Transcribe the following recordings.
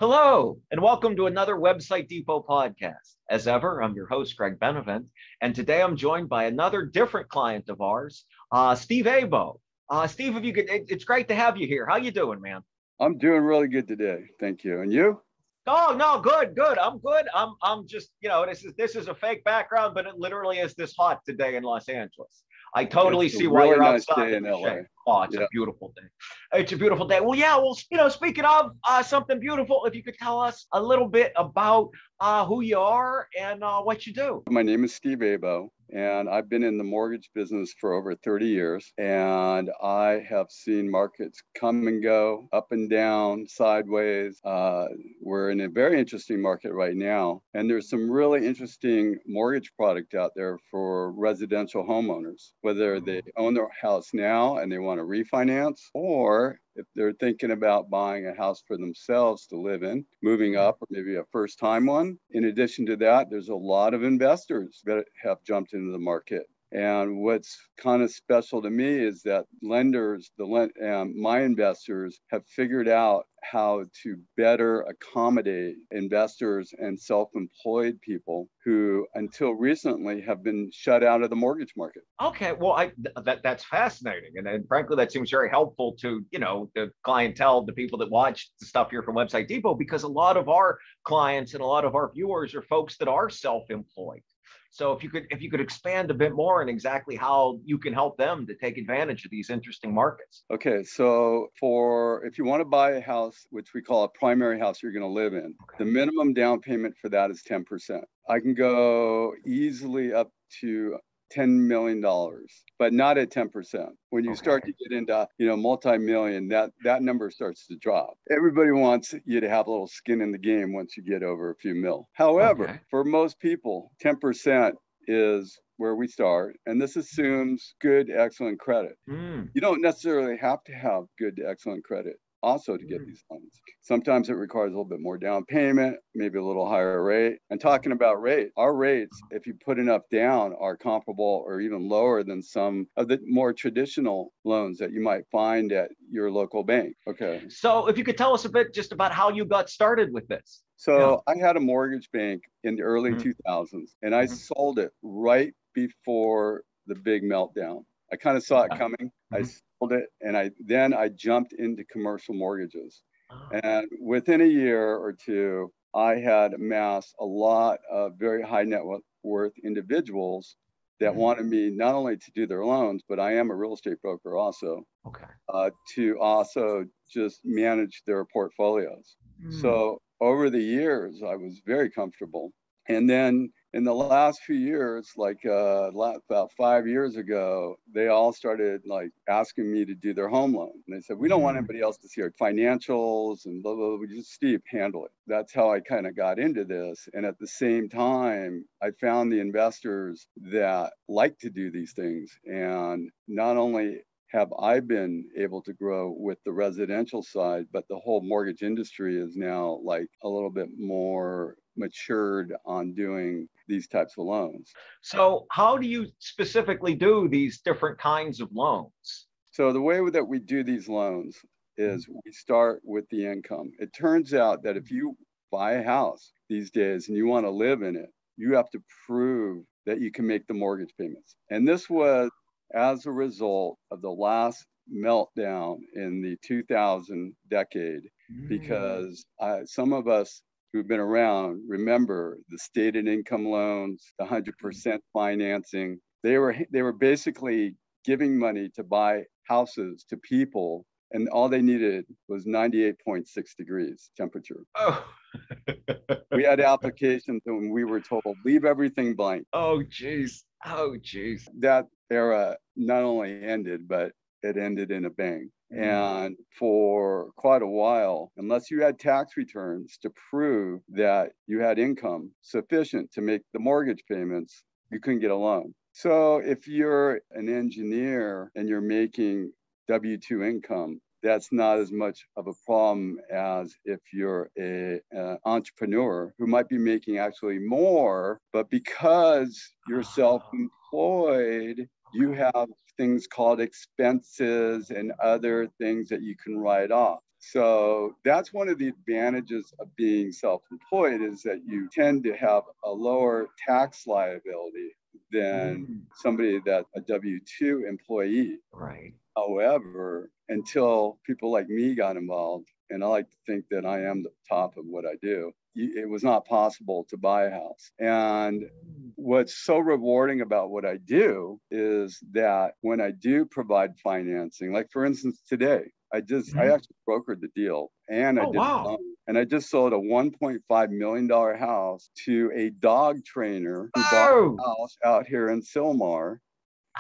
Hello, and welcome to another Website Depot podcast. As ever, I'm your host, Greg Benevent, and today I'm joined by another different client of ours, Steve Abo. Steve, if you could, it's great to have you here. How you doing, man? I'm doing really good today. Thank you. And you? Oh no, good. I'm good. I'm just, this is a fake background, but it literally is this hot today in Los Angeles. I totally It's a see why really you're nice outside day in in the LA. shade. Oh, it's a beautiful day. It's a beautiful day. Well, yeah. Well, speaking of something beautiful, if you could tell us a little bit about who you are and what you do. My name is Steve Abo, and I've been in the mortgage business for over 30 years. And I have seen markets come and go, up and down, sideways. We're in a very interesting market right now. And there's some really interesting mortgage product out there for residential homeowners, whether they own their house now and they want to refinance, or if they're thinking about buying a house for themselves to live in, moving up, or maybe a first time one. In addition to that, there's a lot of investors that have jumped into the market. And what's kind of special to me is that my investors have figured out how to better accommodate investors and self-employed people who until recently have been shut out of the mortgage market. Okay, well, that's fascinating, and frankly, that seems very helpful to the clientele, the people that watch the stuff here from Website Depot, because a lot of our clients and a lot of our viewers are folks that are self-employed. So if you could expand a bit more on exactly how you can help them to take advantage of these interesting markets. Okay, so if you want to buy a house, which we call a primary house you're going to live in, the minimum down payment for that is 10%. I can go easily up to $10 million, but not at 10%. When you start to get into, multi-million, that number starts to drop. Everybody wants you to have a little skin in the game once you get over a few mil. However, for most people, 10% is where we start. And this assumes good, excellent credit. You don't necessarily have to have good to excellent credit also to get these loans. Sometimes it requires a little bit more down payment, maybe a little higher rate. And talking about rate, our rates, if you put enough down, are comparable or even lower than some of the more traditional loans that you might find at your local bank. Okay. So if you could tell us a bit just about how you got started with this. So I had a mortgage bank in the early 2000s, and I sold it right before the big meltdown. I kind of saw it coming. I sold it, and I jumped into commercial mortgages. And within a year or two, I had amassed a lot of very high net worth individuals that wanted me not only to do their loans, but I am a real estate broker also, to also just manage their portfolios. So over the years, I was very comfortable. And then in the last few years, like about 5 years ago, they all started asking me to do their home loan. And they said, we don't want anybody else to see our financials and blah, blah, blah. Just Steve, handle it. That's how I kind of got into this. And at the same time, I found the investors that like to do these things. And not only have I been able to grow with the residential side, but the whole mortgage industry is now a little bit more matured on doing these types of loans. So how do you specifically do these different kinds of loans? So the way that we do these loans is we start with the income. It turns out that if you buy a house these days and you want to live in it, you have to prove that you can make the mortgage payments. And this was as a result of the last meltdown in the 2000 decade, because some of us who've been around remember the stated income loans, the 100% financing. They were basically giving money to buy houses to people, and all they needed was 98.6 degrees temperature. We had applications and we were told, leave everything blank. Oh, geez. That era not only ended, but it ended in a bang. And for quite a while, unless you had tax returns to prove that you had income sufficient to make the mortgage payments, you couldn't get a loan. So if you're an engineer and you're making W-2 income, that's not as much of a problem as if you're an entrepreneur who might be making actually more, but because you're self-employed, you have things called expenses and other things that you can write off. So that's one of the advantages of being self-employed, is that you tend to have a lower tax liability than somebody that's a W-2 employee. Right. However, until people like me got involved, and I like to think that I am the top of what I do, it was not possible to buy a house. And what's so rewarding about what I do is that when I do provide financing, like for instance, today, I actually brokered the deal, and I did a loan, and I just sold a $1.5 million house to a dog trainer who bought a house out here in Sylmar.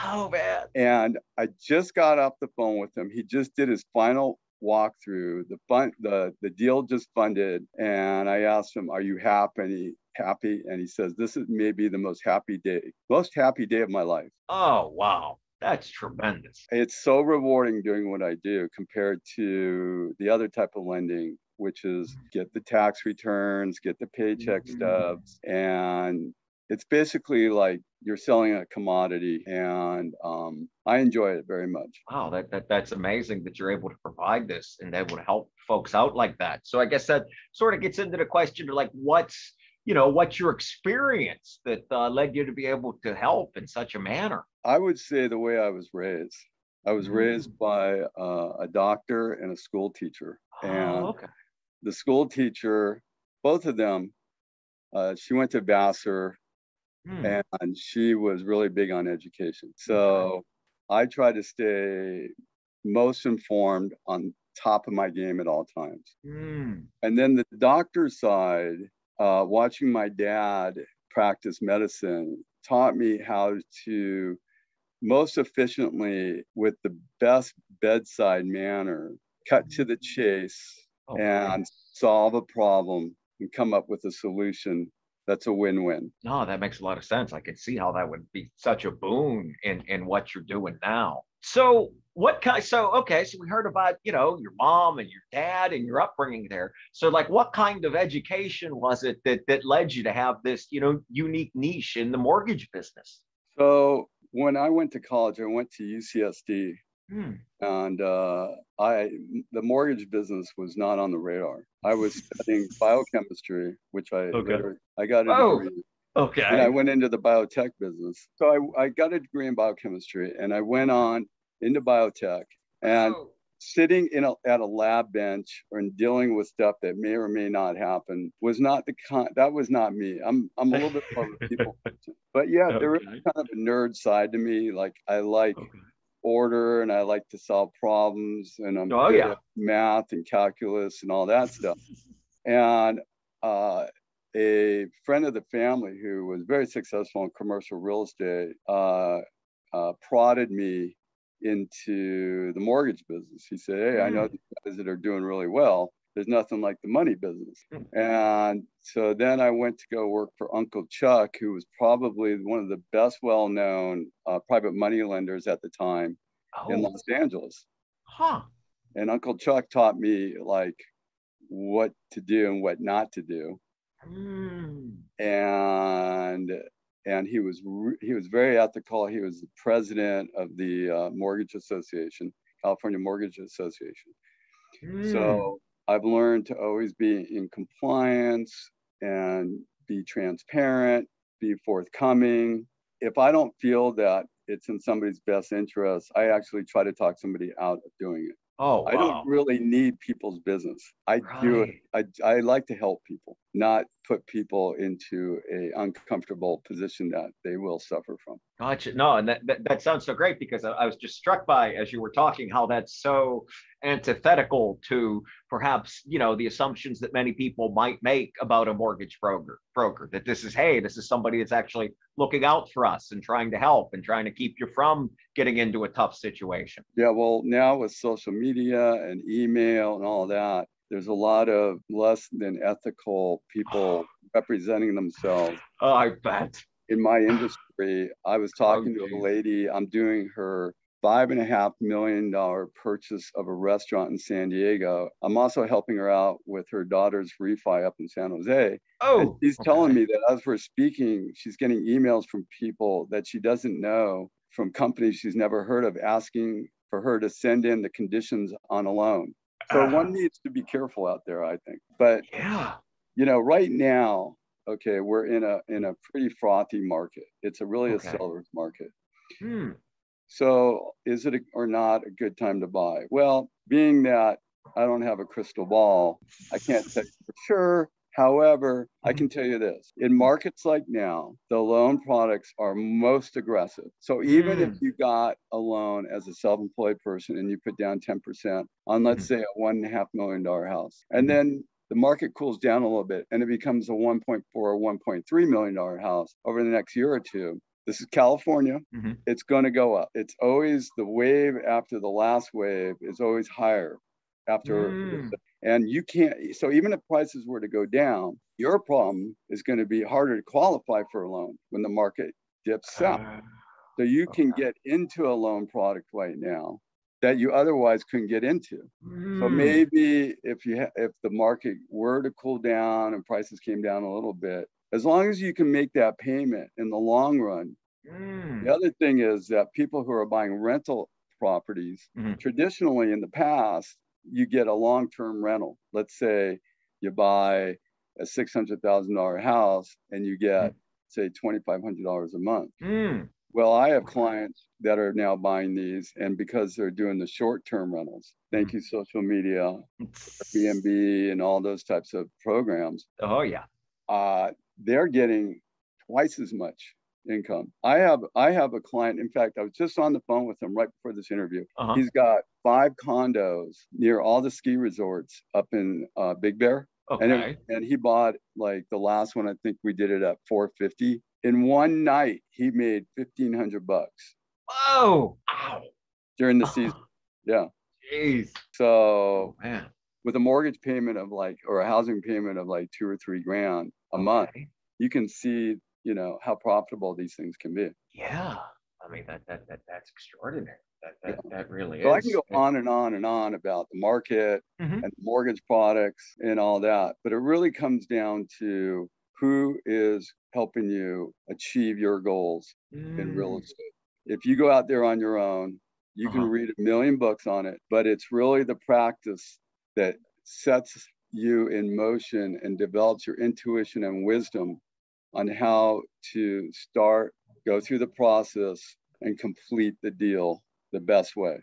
Oh man. And I just got off the phone with him. He just did his final walkthrough. The deal just funded. And I asked him, "Are you happy?" And he says, "This is maybe the most happy day of my life." Oh wow. That's tremendous. It's so rewarding doing what I do compared to the other type of lending, which is get the tax returns, get the paycheck stubs. And it's basically like you're selling a commodity, and I enjoy it very much. Wow, that's amazing that you're able to provide this and able to help folks out like that. So I guess that sort of gets into the question of like, what's your experience that led you to be able to help in such a manner? I would say the way I was raised. I was raised by a doctor and a school teacher. And okay. The school teacher, both of them, she went to Vassar, and she was really big on education. So I try to stay most informed, on top of my game at all times. And then the doctor side, watching my dad practice medicine taught me how to most efficiently, with the best bedside manner, cut to the chase and solve a problem and come up with a solution that's a win-win. No, that makes a lot of sense. I can see how that would be such a boon in what you're doing now. So so we heard about, your mom and your dad and your upbringing there. So like what kind of education was it that led you to have this, unique niche in the mortgage business? So when I went to college, I went to UCSD, and the mortgage business was not on the radar. I was studying biochemistry, which I got a degree. Okay. And I went into the biotech business. So I got a degree in biochemistry, and I went on into biotech, and sitting at a lab bench and dealing with stuff that may or may not happen was not that was not me. I'm a little bit more of a people person. But yeah, there is kind of a nerd side to me. Like I like order, and I like to solve problems, and I'm good at math and calculus and all that stuff. And a friend of the family who was very successful in commercial real estate prodded me into the mortgage business. He said, "Hey, I know these guys that are doing really well. There's nothing like the money business." And so then I went to go work for Uncle Chuck, who was probably one of the best well-known private money lenders at the time in Los Angeles. And Uncle Chuck taught me like what to do and what not to do. And he was very ethical. He was the president of the Mortgage Association, California Mortgage Association. So I've learned to always be in compliance and be transparent, be forthcoming. If I don't feel that it's in somebody's best interest, I actually try to talk somebody out of doing it. I don't really need people's business. I do it. I like to help people, not put people into a uncomfortable position that they will suffer from. Gotcha. No, and that sounds so great, because I was just struck by, as you were talking, how that's so antithetical to perhaps, the assumptions that many people might make about a mortgage broker, that this is somebody that's actually looking out for us and trying to help and trying to keep you from getting into a tough situation. Yeah, well, now with social media and email and all that, there's a lot of less than ethical people representing themselves. Oh, I bet. In my industry, I was talking to a lady. I'm doing her $5.5 million purchase of a restaurant in San Diego. I'm also helping her out with her daughter's refi up in San Jose. And she's telling me that as we're speaking, she's getting emails from people that she doesn't know, from companies she's never heard of, asking for her to send in the conditions on a loan. So one needs to be careful out there, I think. But yeah, right now, okay, we're in a pretty frothy market. It's really a okay. seller's market. Hmm. So is it or not a good time to buy? Well, being that I don't have a crystal ball, I can't say for sure. However, I can tell you this, in markets like now, the loan products are most aggressive. So even if you got a loan as a self-employed person and you put down 10% on, let's say, a $1.5 million house, and then the market cools down a little bit and it becomes a 1.4 or $1.3 million house over the next year or two. This is California. It's going to go up. It's always the wave after the last wave is always higher after. And you can't, so even if prices were to go down, your problem is going to be harder to qualify for a loan when the market dips south. So you can get into a loan product right now that you otherwise couldn't get into. So maybe if the market were to cool down and prices came down a little bit, as long as you can make that payment in the long run. The other thing is that people who are buying rental properties, traditionally in the past, you get a long-term rental. Let's say you buy a $600,000 house and you get, say, $2,500 a month. Well, I have clients that are now buying these, and because they're doing the short-term rentals, thank you, social media, Airbnb, and all those types of programs. Oh, yeah. They're getting twice as much income. I have a client. In fact, I was just on the phone with him right before this interview. He's got 5 condos near all the ski resorts up in Big Bear. Okay. And he bought, like, the last one. I think we did it at $450. In one night, he made $1,500. Whoa! Ow. During the season. Yeah. Jeez. So, man, with a mortgage payment of or a housing payment of like $2 or $3 grand a month, you can see, how profitable these things can be. Yeah. I mean, that's extraordinary. That really is. So I can go on and on and on about the market and mortgage products and all that, but it really comes down to who is helping you achieve your goals in real estate. If you go out there on your own, you can read a million books on it, but it's really the practice that sets you in motion and develops your intuition and wisdom on how to go through the process and complete the deal the best way.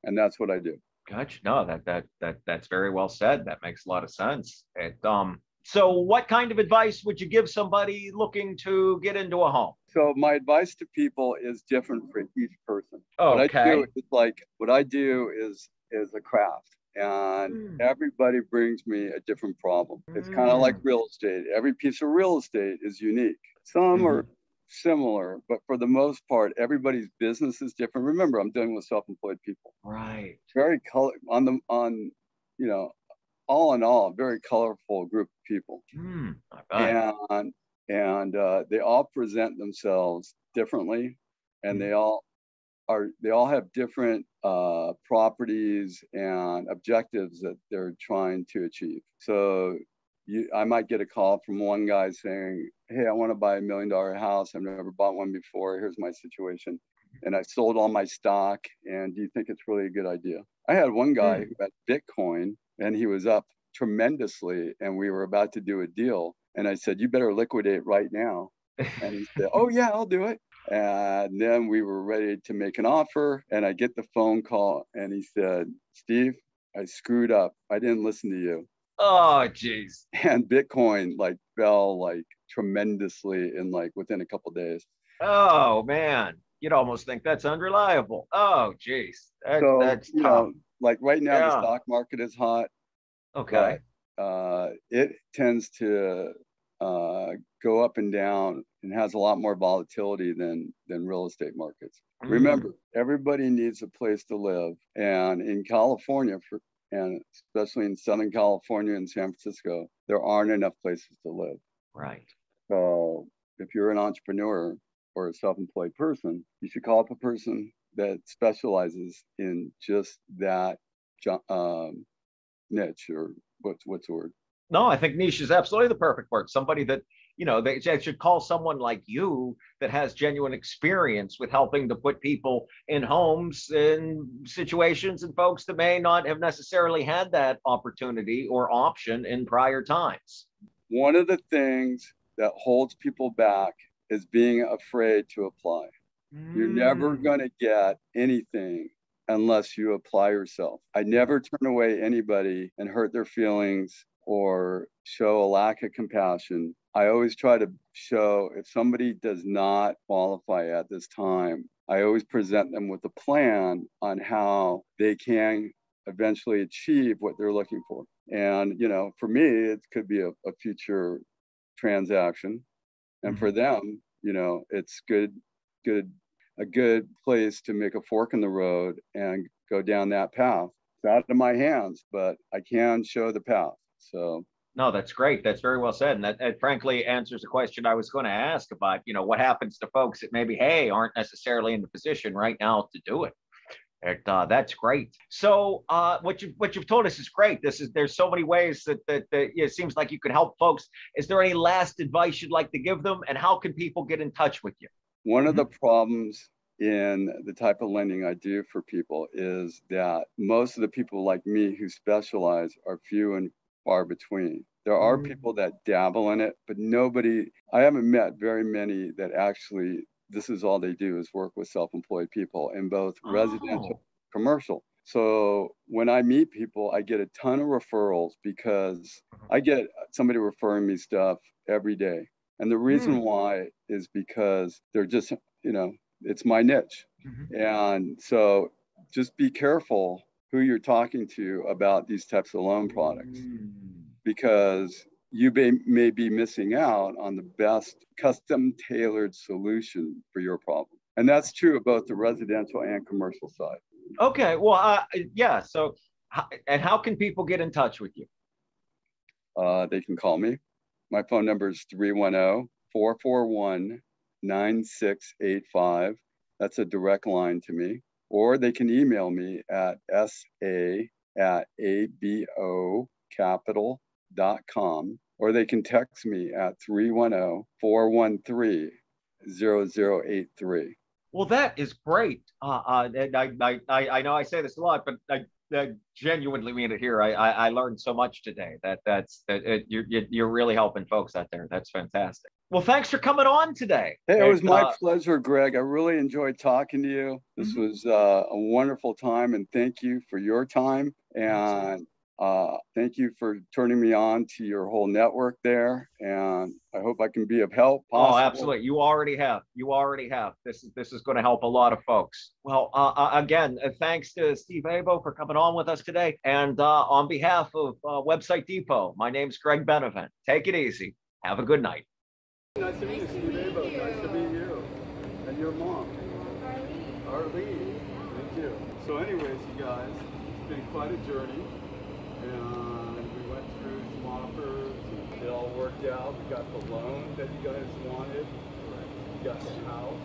And that's what I do. Gotcha. No, that's very well said. That makes a lot of sense. So what kind of advice would you give somebody looking to get into a home? So my advice to people is different for each person. Okay. What I do is a craft. And everybody brings me a different problem. It's kind of like real estate. Every piece of real estate is unique. Some are similar, but for the most part, everybody's business is different. Remember, I'm dealing with self-employed people. Right. Very all in all, a very colorful group of people. And they all present themselves differently, and they all have different properties and objectives that they're trying to achieve. So I might get a call from one guy saying, hey, I want to buy $1 million house. I've never bought one before. Here's my situation. And I sold all my stock. And do you think it's really a good idea? I had one guy who had Bitcoin, and he was up tremendously, and we were about to do a deal. And I said, you better liquidate right now. And he said, oh yeah, I'll do it. And then we were ready to make an offer, and I get the phone call, and he said, Steve, I screwed up. I didn't listen to you. Oh, geez. And Bitcoin fell tremendously in within a couple of days. Oh man, you'd almost think that's unreliable. Oh, geez. That's tough. Right now the stock market is hot. Okay. But it tends to go up and down and has a lot more volatility than real estate markets. Remember, everybody needs a place to live. And in California, and especially in Southern California and San Francisco, there aren't enough places to live. Right. So if you're an entrepreneur or a self-employed person, you should call up a person that specializes in just that niche, or what's the word? No, I think niche is absolutely the perfect word. Somebody that you know, they should call someone like you that has genuine experience with helping to put people in homes in situations and folks that may not have necessarily had that opportunity or option in prior times. One of the things that holds people back is being afraid to apply. You're never going to get anything unless you apply yourself. I never turn away anybody and hurt their feelings or show a lack of compassion. I always try to show if somebody does not qualify at this time, I always present them with a plan on how they can eventually achieve what they're looking for. And, you know, for me, it could be a future transaction. And for them, you know, it's a good place to make a fork in the road and go down that path. It's out of my hands, but I can show the path. So no, that's great. That's very well said. And that frankly answers a question I was going to ask about, you know, what happens to folks that maybe, hey, aren't necessarily in the position right now to do it. That's great. So what you've told us is great. There's so many ways that it seems like you could help folks. Is there any last advice you'd like to give them, and how can people get in touch with you? One of the problems in the type of lending I do for people is that most of the people like me who specialize are few and far between. There are people that dabble in it, but I haven't met very many that actually, this is all they do is work with self-employed people in both residential and commercial. So when I meet people, I get a ton of referrals because I get somebody referring me stuff every day. And the reason why is because they're just, you know, it's my niche. And so just be careful who you're talking to about these types of loan products, because you may be missing out on the best custom tailored solution for your problem. And that's true of both the residential and commercial side. Okay, well, yeah. So, and how can people get in touch with you? They can call me. My phone number is 310-441-9685. That's a direct line to me. Or they can email me at sa@abocapital.com, or they can text me at 310-413-0083. Well, that is great. And I know I say this a lot, but I genuinely mean it here. I learned so much today. You're really helping folks out there. That's fantastic. Well, thanks for coming on today. Hey, it was my pleasure, Greg. I really enjoyed talking to you. This was a wonderful time, and thank you for your time. And thank you for turning me on to your whole network there. And I hope I can be of help. Oh, absolutely. You already have. This is going to help a lot of folks. Well, again, thanks to Steve Abo for coming on with us today. And on behalf of Website Depot, my name's Greg Benevent. Take it easy. Have a good night. Nice to meet you, Steve Abo. Nice to meet you. And your mom. Arlene. Thank you. So anyways, you guys, it's been quite a journey. And we went through some offers, and it all worked out. We got the loan that you guys wanted. We got the house.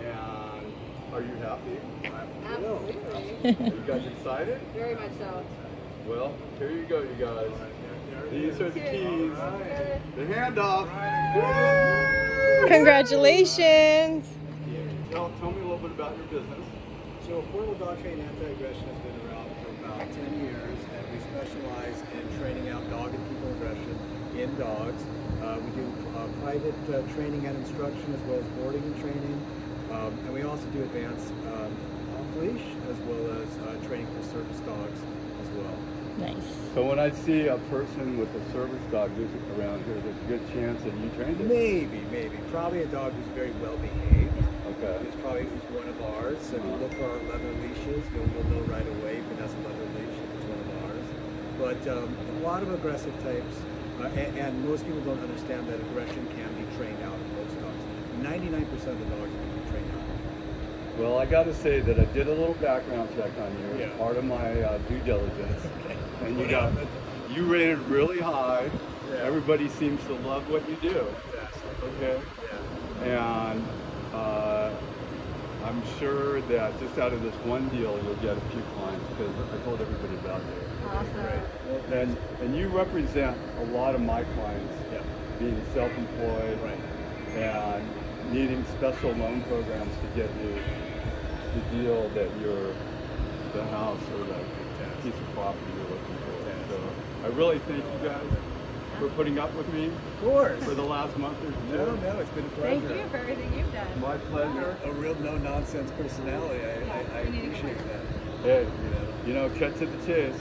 And are you happy? Absolutely. Are you guys excited? Very much so. Well, here you go, you guys. These are the keys. The handoff. Congratulations. Tell me a little bit about your business. So Affordable Dog Training Anti-Aggression has been around for about 10 years, and we specialize in training out dog and people aggression in dogs. We do private training and instruction, as well as boarding and training, and we also do advanced off-leash, as well as training for service dogs as well. Nice. So when I see a person with a service dog around here, there's a good chance that you trained it? Maybe. Probably a dog who's very well behaved. Okay. It's probably one of ours. So if you look for our leather leashes, you'll know right away Vanessa leather leash if it's one of ours. But a lot of aggressive types, and most people don't understand that aggression can be trained out in most dogs. 99% of the dogs can be trained out. Well, I got to say that I did a little background check on you. Yeah. Part of my due diligence. Okay. And you rated really high. Yeah. Everybody seems to love what you do. Fantastic. Okay. Yeah. And I'm sure that just out of this one deal, you'll get a few clients, because I told everybody about you. Awesome. And you represent a lot of my clients. Yeah. being self-employed, Right. and needing special loan programs to get you the deal that the house or the piece of property you're looking for. So I really thank you guys for putting up with me Of course. for the last month or two. No, it's been a pleasure. Thank you for everything you've done. My pleasure. A real no-nonsense personality. I we need to appreciate that. Hey, You know. cut to the chase.